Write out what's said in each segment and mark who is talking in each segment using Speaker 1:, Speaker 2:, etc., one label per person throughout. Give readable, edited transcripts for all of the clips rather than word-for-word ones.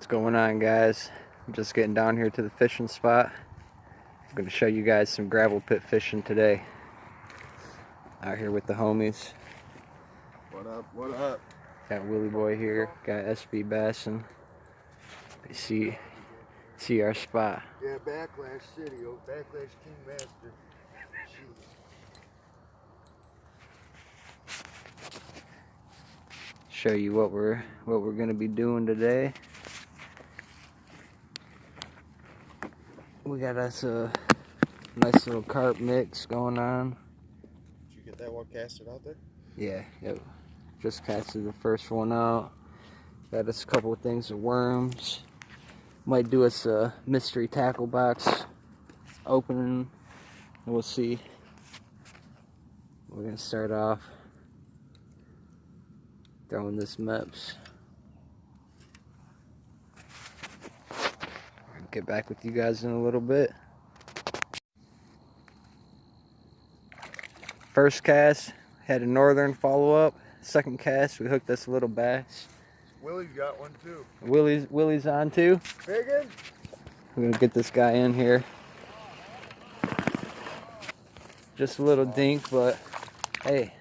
Speaker 1: What's going on, guys? I'm just getting down here to the fishing spot. I'm going to show you guys some gravel pit fishing today. Out here with the homies.
Speaker 2: What up, what up?
Speaker 1: Got Willie Boy here, got SB Bassin. You see our spot.
Speaker 2: Yeah, Backlash City, Backlash King Master.
Speaker 1: Show you what we're gonna be doing today. We got us a nice little carp mix going on.
Speaker 2: Did you get that one casted out there?
Speaker 1: Yeah, yep. Just casted the first one out. Got us a couple of things of worms. Might do us a mystery tackle box opening. We'll see. We're gonna start off throwing this MEPS. Get back with you guys in a little bit. First cast, had a northern follow-up. Second cast, we hooked this little bass.
Speaker 2: Willie's got one too.
Speaker 1: Willie's on too.
Speaker 2: Big one?
Speaker 1: We're gonna get this guy in here. Just a little dink, but hey,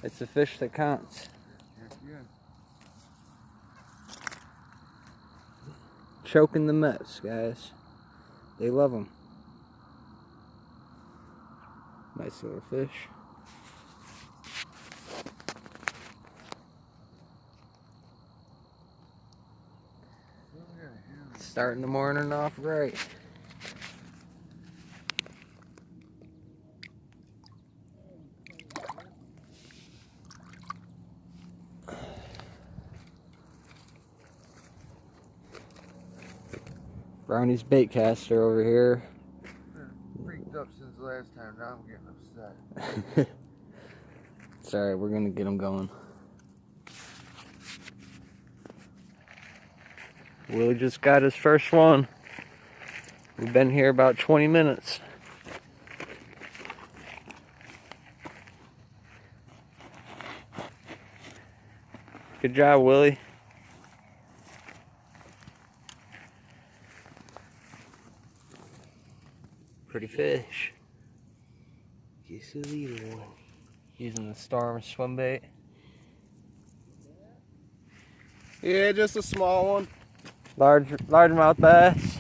Speaker 1: it's a fish that counts.
Speaker 2: Yeah.
Speaker 1: Choking the MEPS, guys. They love them. Nice little fish. Starting the morning off right. Brownie's bait caster over here.
Speaker 2: Freaked up since last time, now I'm getting upset.
Speaker 1: It's alright, we're gonna get him going. Willie just got his first one. We've been here about 20 minutes. Good job, Willie. Pretty fish. He's a little one. Using the Storm swim bait.
Speaker 2: Yeah, just a small one.
Speaker 1: Largemouth bass.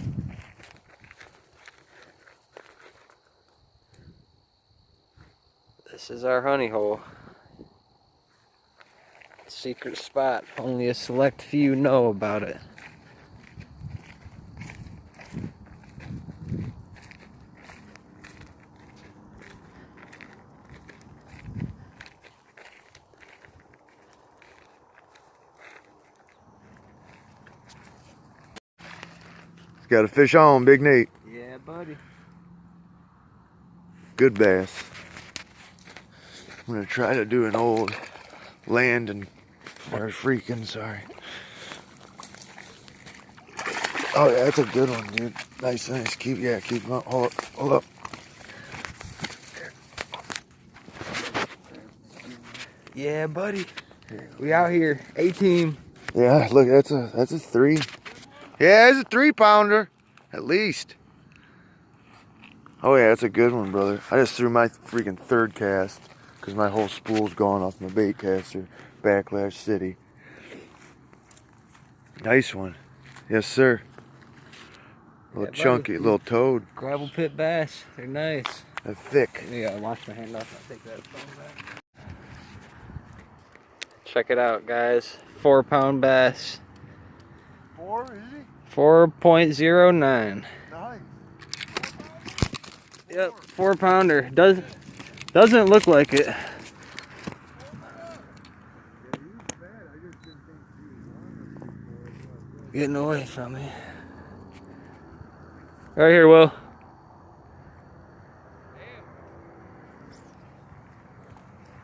Speaker 1: This is our honey hole. Secret spot. Only a select few know about it.
Speaker 2: Got a fish on, Big Nate.
Speaker 1: Yeah, buddy.
Speaker 2: Good bass. I'm gonna try to do an old land and or freaking sorry. Oh yeah, that's a good one, dude. Nice. Keep him up. Hold up.
Speaker 1: Yeah, buddy. We out here. A-team.
Speaker 2: Yeah, look, that's a 3. Yeah, it's a 3-pounder, at least. Oh yeah, that's a good one, brother. I just threw my freaking third cast because my whole spool's gone off my bait caster, Backlash City. Nice one. Yes, sir. A little chunky, little toad.
Speaker 1: Gravel pit bass. They're nice.
Speaker 2: They're thick.
Speaker 1: Yeah, wash my hand off. I'll take that phone back. Check it out, guys. 4-pound bass.
Speaker 2: 4, is he?
Speaker 1: 4.09.
Speaker 2: Nice.
Speaker 1: Yep, 4-pounder. Doesn't look like it. Getting away from me. Right here, Will.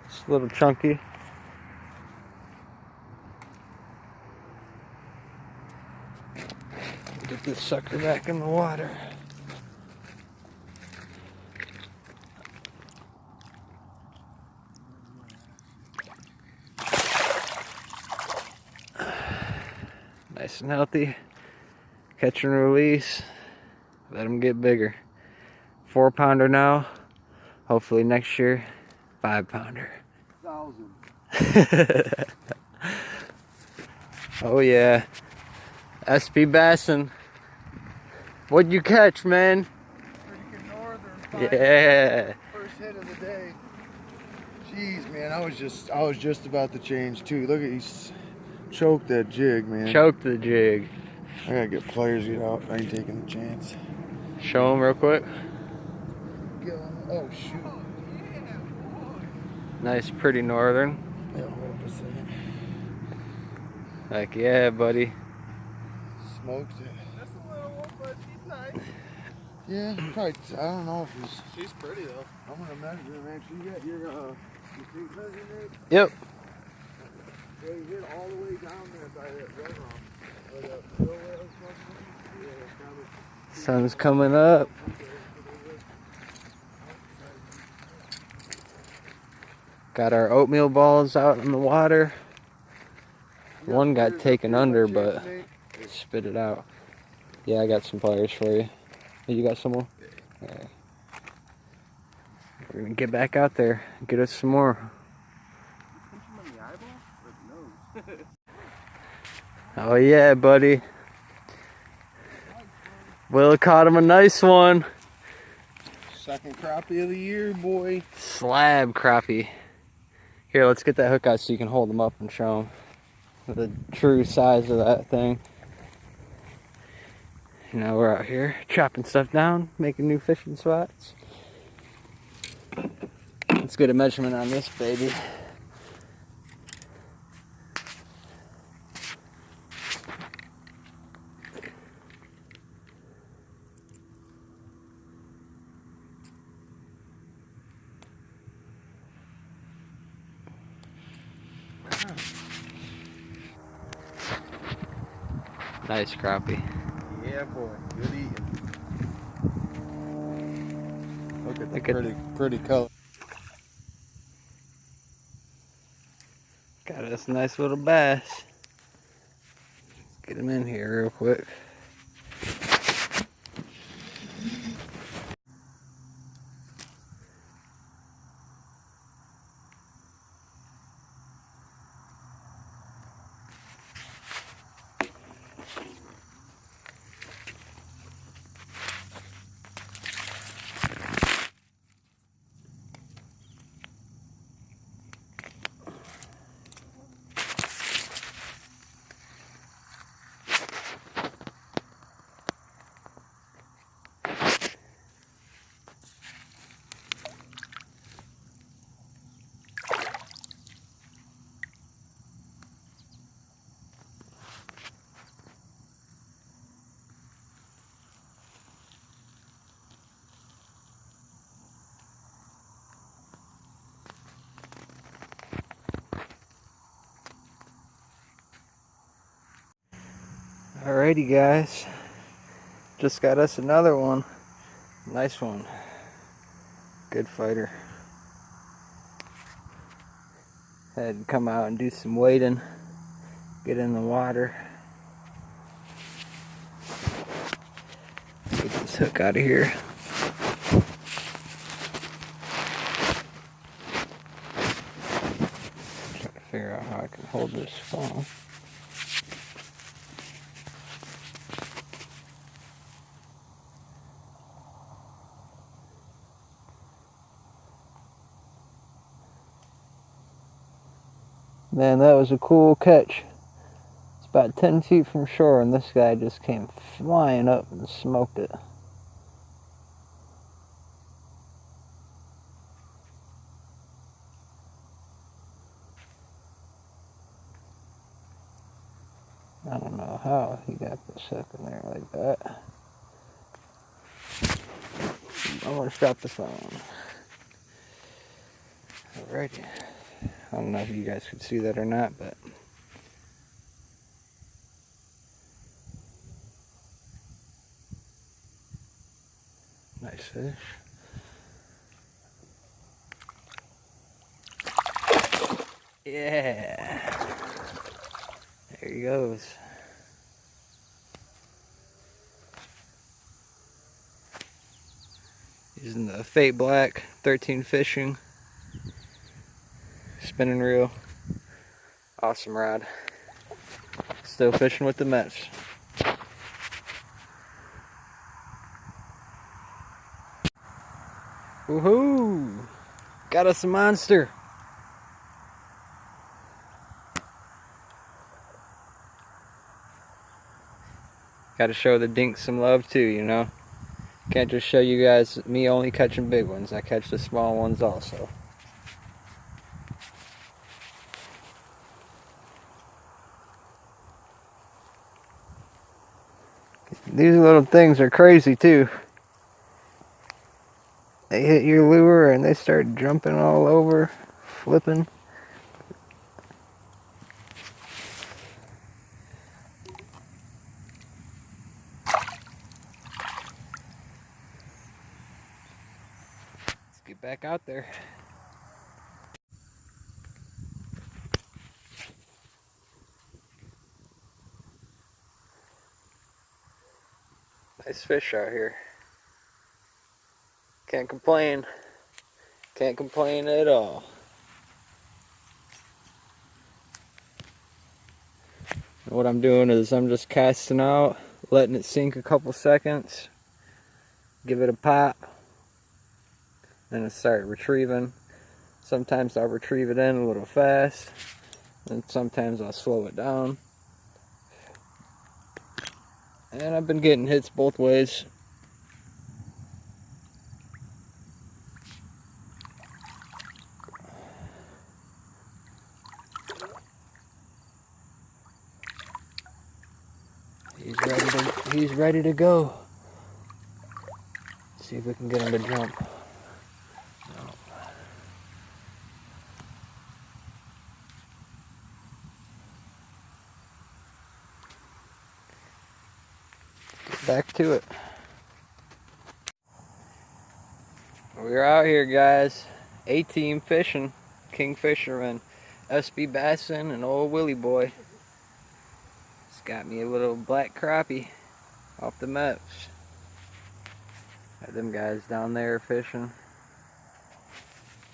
Speaker 1: It's a little chunky. Get this sucker back in the water. Nice and healthy. Catch and release. Let them get bigger. 4-pounder now. Hopefully next year, 5-pounder.
Speaker 2: 1,000.
Speaker 1: Oh yeah. SP Bassin. What'd you catch, man?
Speaker 2: Freaking northern.
Speaker 1: Yeah.
Speaker 2: First hit of the day. Jeez, man, I was just about to change too. Look at he's choked that jig, man.
Speaker 1: Choked the jig.
Speaker 2: I gotta get pliers, get out. I ain't taking the chance.
Speaker 1: Show him real quick.
Speaker 2: Oh shoot.
Speaker 1: Nice, pretty northern.
Speaker 2: Yeah, hold up a second.
Speaker 1: Like, yeah, buddy.
Speaker 2: Smoked it. That's a little one, but she's nice. Yeah, probably. I don't know if he's. She's pretty though. I'm gonna measure him. Actually, you got your tape measurement?
Speaker 1: Yep.
Speaker 2: Yeah, you hit all the way down there by that red rock. Or that whale or something. Yeah, probably.
Speaker 1: Sun's coming up. Got our oatmeal balls out in the water. One got taken under, but spit it out. Yeah, I got some pliers for you. You got some more? Yeah. We're gonna get back out there, get us some more. Oh yeah, buddy. Will caught him a nice one.
Speaker 2: Second crappie of the year, boy.
Speaker 1: Slab crappie. Here, let's get that hook out so you can hold them up and show them the true size of that thing. Now we're out here chopping stuff down, making new fishing spots. Let's get a measurement on this baby. Nice crappie.
Speaker 2: Yeah, boy. Good eating. Look at the pretty color.
Speaker 1: Got us a nice little bass. Let's get him in here real quick. Alrighty guys, just got us another one. Nice one. Good fighter. Had to come out and do some wading, get in the water. Get this hook out of here. Try to figure out how I can hold this phone. Man, that was a cool catch. It's about 10 feet from shore and this guy just came flying up and smoked it. I don't know how he got this hook in there like that. I almost dropped the phone. Alrighty. I don't know if you guys could see that or not, but nice fish. Yeah. There he goes. Using the Fate Black 13 fishing spinning reel. Awesome rod. Still fishing with the Mets. Woohoo! Got us a monster. Got to show the dinks some love too, you know. Can't just show you guys me only catching big ones. I catch the small ones also. These little things are crazy too. They hit your lure and they start jumping all over, flipping. Let's get back out there. Nice fish out here. Can't complain. Can't complain at all. What I'm doing is I'm just casting out, letting it sink a couple seconds, give it a pop, then I start retrieving. Sometimes I'll retrieve it in a little fast, and sometimes I'll slow it down. And I've been getting hits both ways. He's ready to go. See if we can get him to jump. No. Get back to it. We're out here, guys. A-team fishing. Kingfisherman, SB Bassin, and old Willie boy. Got me a little black crappie off the Mets. Got them guys down there fishing.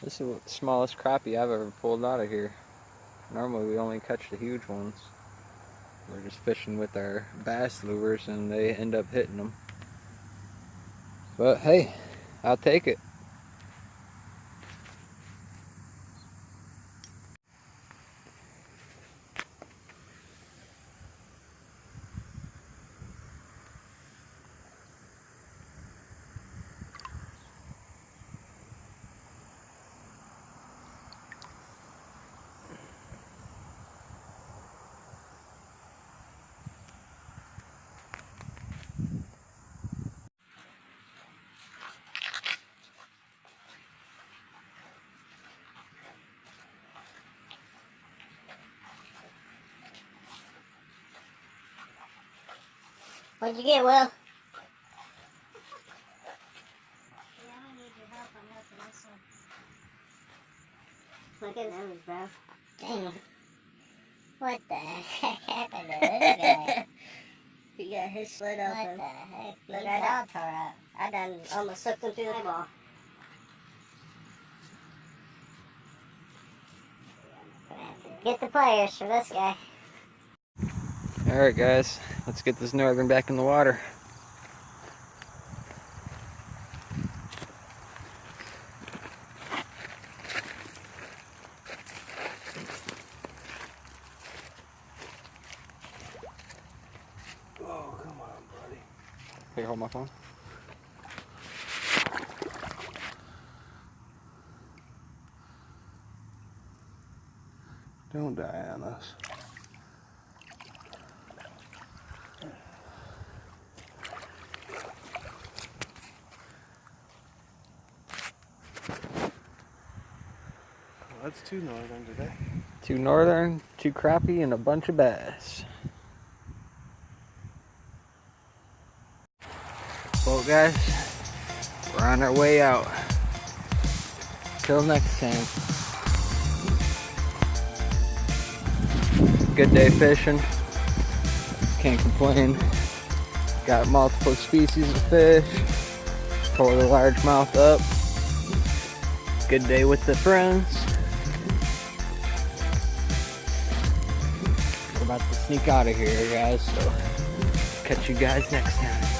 Speaker 1: This is the smallest crappie I've ever pulled out of here. Normally we only catch the huge ones. We're just fishing with our bass lures and they end up hitting them. But hey, I'll take it.
Speaker 3: What'd you get, Will? Yeah, I need your help on hooking this one. Look at those, bro. Damn. What the heck happened to this guy? He got his slit open. What the heck? Look, I done tore up. I done almost sucked him through the eyeball. Get the players for this guy.
Speaker 1: Alright guys, let's get this northern back in the water. Oh, come on, buddy. Here, hold my phone. Don't die on us.
Speaker 2: That's 2 northern today.
Speaker 1: 2 northern, 2 crappie, and a bunch of bass. Well guys, we're on our way out. Till next time. Good day fishing. Can't complain. Got multiple species of fish. Pull the largemouth up. Good day with the friends. We're about to sneak out of here, guys, so catch you guys next time.